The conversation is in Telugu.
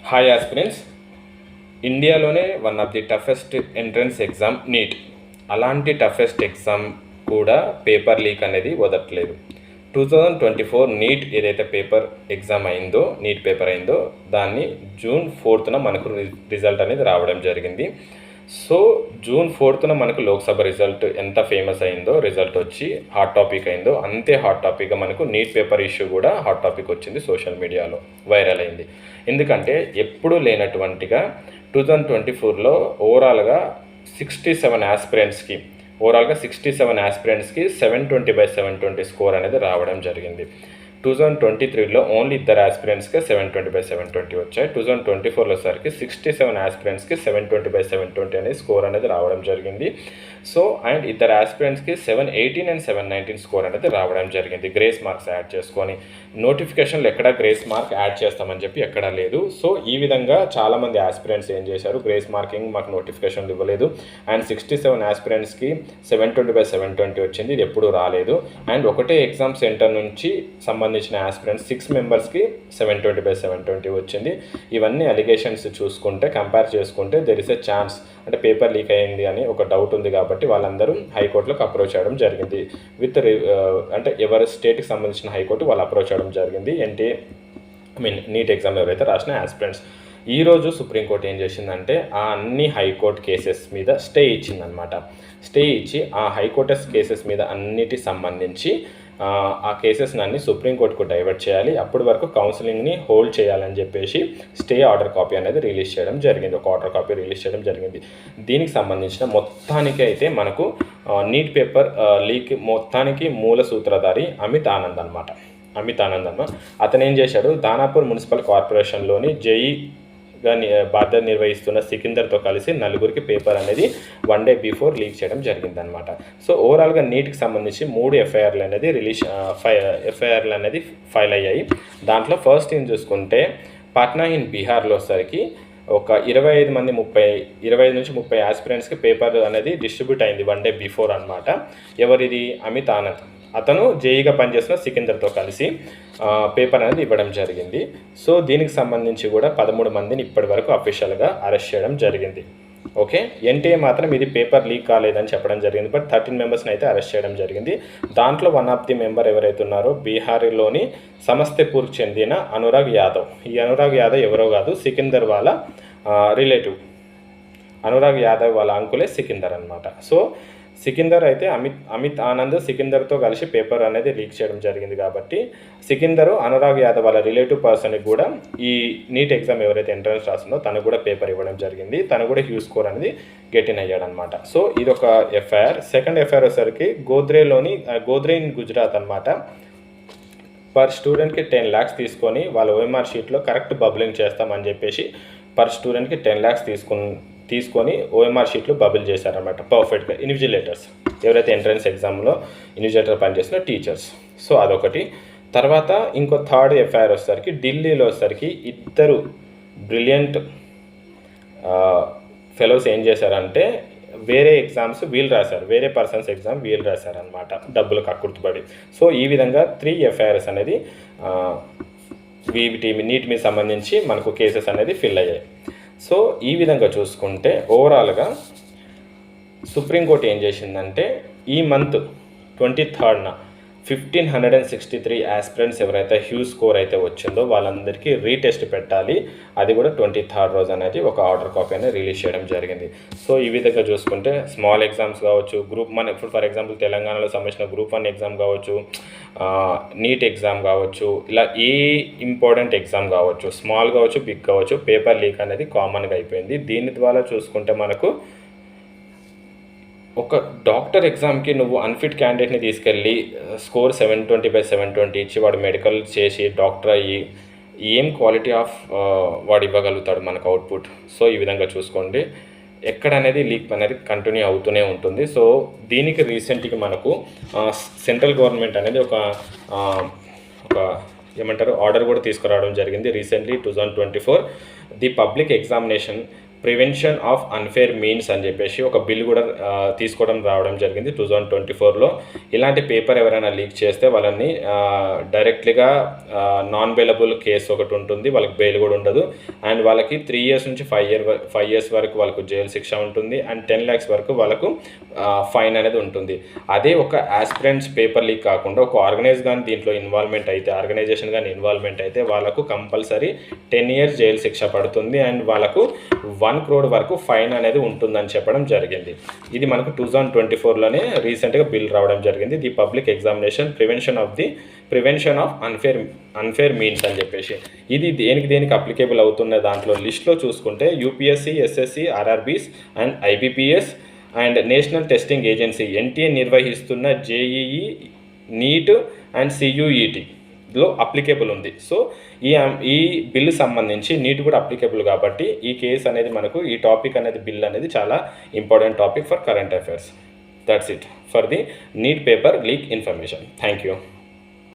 Hi aspirants. ఇండియాలోనే one of the toughest entrance exam NEET. అలాంటి టఫెస్ట్ ఎగ్జామ్ కూడా పేపర్ లీక్ అనేది వదలట్లేదు. 2024 నీట్ ఏదైతే పేపర్ ఎగ్జామ్ అయిందో, నీట్ పేపర్ అయిందో, దాన్ని June 4th మనకు రిజల్ట్ అనేది రావడం జరిగింది. సో June 4th మనకు లోక్సభ రిజల్ట్ ఎంత ఫేమస్ అయిందో, రిజల్ట్ వచ్చి హాట్ టాపిక్ అయిందో, అంతే హాట్ టాపిక్గా మనకు నీట్ పేపర్ ఇష్యూ కూడా హాట్ టాపిక్ వచ్చింది, సోషల్ మీడియాలో వైరల్ అయింది. ఎందుకంటే ఎప్పుడూ లేనటువంటిగా 2024లో ఓవరాల్గా 67 ఆస్పిరెంట్స్కి 720/720 స్కోర్ అనేది రావడం జరిగింది. 2023లో ఓన్లీ ఇద్దరు ఆస్పిరెంట్స్కి 720/720 వచ్చాయి. 2024లో సరికి 67 ఆస్పిరెంట్స్కి 720/720 అనేది స్కోర్ అనేది రావడం జరిగింది. సో అండ్ ఇద్దరు ఆస్పిరెంట్స్కి 718 అండ్ 719 స్కోర్ అనేది రావడం జరిగింది. గ్రేస్ మార్క్స్ యాడ్ చేసుకొని, నోటిఫికేషన్లు ఎక్కడ గ్రేస్ మార్క్ యాడ్ చేస్తామని చెప్పి ఎక్కడా లేదు. సో ఈ విధంగా చాలామంది ఆస్పిరెంట్స్ ఏం చేశారు, గ్రేస్ మార్కింగ్ మాకు నోటిఫికేషన్లు ఇవ్వలేదు అండ్ 67 ఆస్పిరెంట్స్కి 720/720 వచ్చింది, ఇది ఎప్పుడు రాలేదు. అండ్ ఒకటే ఎగ్జామ్ సెంటర్ నుంచి సంబంధించిన ఆస్పిరెంట్స్ 6 మెంబర్స్కి 720/720 వచ్చింది. ఇవన్నీ అలిగేషన్స్ చూసుకుంటే, కంపేర్ చేసుకుంటే దెర్ ఇస్ ఎ ఛాన్స్, అంటే పేపర్ లీక్ అయింది అని ఒక డౌట్ ఉంది కాబట్టి వాళ్ళందరూ హైకోర్టులోకి అప్రోచ్ అవ్వడం జరిగింది. అంటే ఎవరి స్టేట్కి సంబంధించిన హైకోర్టు వాళ్ళు అప్రోచ్ అవ్వడం జరిగింది. నీట్ ఎగ్జామ్ ఎవరైతే రాసిన ఆస్పిరెంట్స్. ఈరోజు సుప్రీంకోర్టు ఏం చేసిందంటే ఆ అన్ని హైకోర్టు కేసెస్ మీద స్టే ఇచ్చిందనమాట. స్టే ఇచ్చి ఆ హైకోర్టు కేసెస్ మీద అన్నిటి సంబంధించి ఆ కేసెస్ని అన్ని సుప్రీంకోర్టుకు డైవర్ట్ చేయాలి, అప్పటి వరకు కౌన్సిలింగ్ని హోల్డ్ చేయాలని చెప్పేసి స్టే ఆర్డర్ కాపీ అనేది రిలీజ్ చేయడం జరిగింది. ఒక ఆర్డర్ కాపీ రిలీజ్ చేయడం జరిగింది. దీనికి సంబంధించిన మొత్తానికి అయితే మనకు నీట్ పేపర్ లీక్ మొత్తానికి మూల సూత్రధారి అమిత్ ఆనంద్ అనమాట. అతను ఏం చేశాడు, దానాపూర్ మున్సిపల్ కార్పొరేషన్లోని జేఈగా బాధ్యత నిర్వహిస్తున్న సికిందర్తో కలిసి నలుగురికి పేపర్ అనేది 1 day బిఫోర్ లీక్ చేయడం జరిగిందనమాట. సో ఓవరాల్గా నీట్కి సంబంధించి 3 ఎఫ్ఐఆర్లు అనేది ఫైల్ అయ్యాయి. దాంట్లో ఫస్ట్ ఏం చూసుకుంటే పాట్నా ఇన్ బీహార్లో సరికి ఒక 25 నుంచి 30 ఆస్పిరెంట్స్కి పేపర్ అనేది డిస్ట్రిబ్యూట్ అయింది 1 day బిఫోర్ అనమాట. ఎవరిది? అమిత్ ఆనంద్. అతను జేఈగా పనిచేస్తున్న సికిందర్తో కలిసి పేపర్ అనేది ఇవ్వడం జరిగింది. సో దీనికి సంబంధించి కూడా 13 మందిని ఇప్పటి వరకు అఫీషియల్గా అరెస్ట్ చేయడం జరిగింది. ఓకే, ఎన్టీఏ మాత్రం ఇది పేపర్ లీక్ కాలేదని చెప్పడం జరిగింది. బట్ 13 మెంబర్స్ని అయితే అరెస్ట్ చేయడం జరిగింది. దాంట్లో వన్ ఆఫ్ ది మెంబర్ ఎవరైతే ఉన్నారో బీహార్లోని సమస్తీపూర్కి చెందిన అనురాగ్ యాదవ్. ఈ అనురాగ్ యాదవ్ ఎవరో కాదు, సికిందర్ వాళ్ళ రిలేటివ్. అనురాగ్ యాదవ్ వాళ్ళ అంకులే సికిందర్ అనమాట. సో సికిందర్ అయితే అమిత్ ఆనంద్ సికిందర్తో కలిసి పేపర్ అనేది లీక్ చేయడం జరిగింది కాబట్టి సికిందరు అనురాగ్ యాదవ్ వాళ్ళ రిలేటివ్ పర్సన్కి కూడా ఈ నీట్ ఎగ్జామ్ ఎవరైతే ఎంట్రన్స్ రాస్తుందో తను కూడా పేపర్ ఇవ్వడం జరిగింది. తను కూడా హ్యూజ్ స్కోర్ అనేది గెట్ ఇన్ అయ్యాడనమాట. సో ఇదొక ఎఫ్ఐఆర్. సెకండ్ ఎఫ్ఐఆర్ వచ్చేసరికి గోద్రే ఇన్ గుజరాత్ అనమాట. పర్ స్టూడెంట్కి 10 lakhs తీసుకొని వాళ్ళ ఓఎంఆర్ షీట్లో కరెక్ట్ బబ్లింగ్ చేస్తామని చెప్పేసి పర్ స్టూడెంట్కి 10 lakhs తీసుకొని ఓఎంఆర్ షీట్లు బబుల్ చేశారనమాట పర్ఫెక్ట్గా. ఇన్విజిలేటర్స్ ఎవరైతే ఎంట్రన్స్ ఎగ్జామ్లో ఇన్విజిలేటర్ పనిచేసిన టీచర్స్. సో అదొకటి. తర్వాత ఇంకో థర్డ్ ఎఫ్ఐఆర్ వచ్చేసరికి ఢిల్లీలో వచ్చేసరికి ఇద్దరు బ్రిలియంట్ ఫెలోస్ ఏం చేశారంటే వేరే ఎగ్జామ్స్ వీళ్ళు రాశారు, వేరే పర్సన్స్ ఎగ్జామ్ వీళ్ళు రాశారనమాట డబ్బులు కక్కుర్తుపడి. సో ఈ విధంగా 3 ఎఫ్ఐఆర్స్ అనేది నీట్ మీద సంబంధించి మనకు కేసెస్ అనేది ఫిల్ అయ్యాయి. సో ఈ విధంగా చూసుకుంటే ఓవరాల్గా సుప్రీంకోర్టు ఏం చేసిందంటే ఈ మంత్ 23rd 1563 ఆస్పిరెంట్స్ ఎవరైతే హ్యూజ్ స్కోర్ అయితే వచ్చిందో వాళ్ళందరికీ రీటెస్ట్ పెట్టాలి. అది కూడా 23rd రోజు అనేది ఒక ఆర్డర్ కాపీ అనేది రిలీజ్ చేయడం జరిగింది. సో ఈ విధంగా చూసుకుంటే స్మాల్ ఎగ్జామ్స్ కావచ్చు, ఇప్పుడు ఫర్ ఎగ్జాంపుల్ తెలంగాణలో సంబంధించిన Group 1 ఎగ్జామ్ కావచ్చు, నీట్ ఎగ్జామ్ కావచ్చు, ఇలా ఏ ఇంపార్టెంట్ ఎగ్జామ్ కావచ్చు, స్మాల్ కావచ్చు, బిగ్ కావచ్చు, పేపర్ లీక్ అనేది కామన్గా అయిపోయింది. దీని ద్వారా చూసుకుంటే మనకు ఒక డాక్టర్ ఎగ్జామ్కి నువ్వు అన్ఫిట్ క్యాండిడేట్ని తీసుకెళ్ళి స్కోర్ 720/720 ఇచ్చి వాడు మెడికల్ చేసి డాక్టర్ అయ్యి ఏం క్వాలిటీ ఆఫ్ వాడు ఇవ్వగలుగుతాడు మనకు అవుట్పుట్. సో ఈ విధంగా చూసుకోండి, ఎక్కడనేది లీక్ అనేది కంటిన్యూ అవుతూనే ఉంటుంది. సో దీనికి రీసెంట్గా మనకు సెంట్రల్ గవర్నమెంట్ అనేది ఒక ఆర్డర్ కూడా తీసుకురావడం జరిగింది. Recently 2024 the public examination prevention of unfair means అని చెప్పేసి ఒక బిల్ కూడా తీసుకోవడం రావడం జరిగింది 2024లో. ఇలాంటి పేపర్ ఎవరైనా లీక్ చేస్తే వాళ్ళని డైరెక్ట్లీగా నాన్ బెయిలబుల్ కేసు ఒకటి ఉంటుంది, వాళ్ళకి బెయిల్ కూడా ఉండదు. అండ్ వాళ్ళకి 3 years నుంచి 5 years వరకు వాళ్ళకు జైలు శిక్ష ఉంటుంది. అండ్ 10 lakhs వరకు వాళ్ళకు ఫైన్ అనేది ఉంటుంది. అదే ఒక ఆస్పిరెంట్స్ పేపర్ లీక్ కాకుండా ఒక ఆర్గనైజేషన్ కానీ ఇన్వాల్వ్మెంట్ అయితే వాళ్ళకు కంపల్సరీ 10 years జైలు శిక్ష పడుతుంది. అండ్ వాళ్ళకు 1 crore వరకు ఫైన్ అనేది ఉంటుందని చెప్పడం జరిగింది. ఇది మనకు 2024లోనే రీసెంట్గా బిల్ రావడం జరిగింది. The public examination prevention of unfair means అని చెప్పేసి. ఇది దేనికి అప్లికేబుల్ అవుతున్న దాంట్లో లిస్ట్లో చూసుకుంటే UPSC, SSC, RRBs and IBPS and national testing agency NTA నిర్వహిస్తున్న JEE, నీట్ అండ్ CUETలో అప్లికేబుల్ ఉంది. సో ఈ బిల్లు సంబంధించి నీట్ కూడా అప్లికేబుల్ కాబట్టి ఈ కేసు అనేది మనకు ఈ టాపిక్ అనేది బిల్ అనేది చాలా important topic for current affairs. That's it for the neat paper leak information. Thank you.